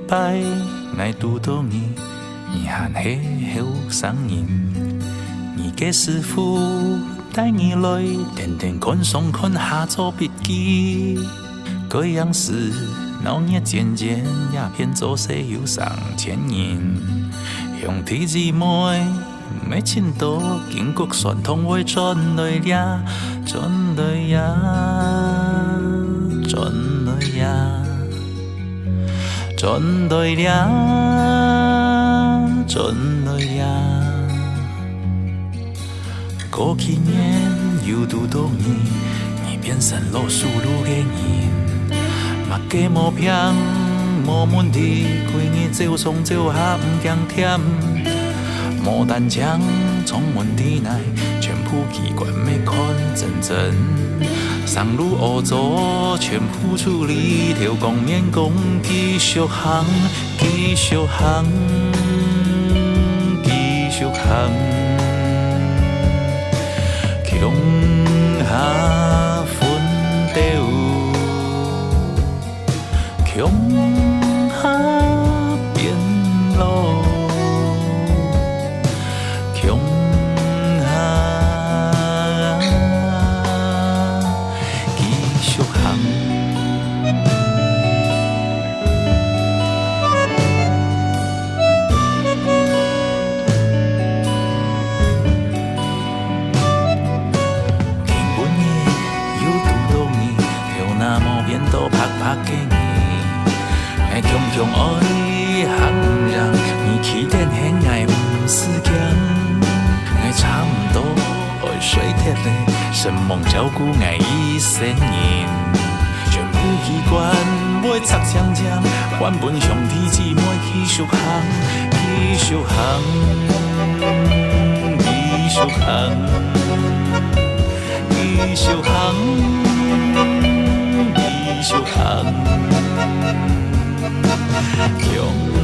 摆，爱拄到你，你和迄有声音。你嘅师傅带你来，天天看上看下做笔记，各样事闹热渐渐也变做西有上千年。用天字妹，每千多经过传统话转来呀，转来呀，转来呀，转来呀，转来呀。过去年又拄到你，你变成老输入的人，嘛假无骗无问题，几年照送照下不惊忝，无单枪从问题内，全部机关要看真真，上路学做全部处理，条光面讲继续行，继续行，继续行。强下分掉，强下变老，强下继续行。都拍拍给你，爱强强学你行人，你起点很爱不思强，爱差不多爱水铁嘞，神梦照顾爱一生人，全部机关袂插枪枪，原本上天姊妹继续行，继续行，继续行，继续行。继续行，强。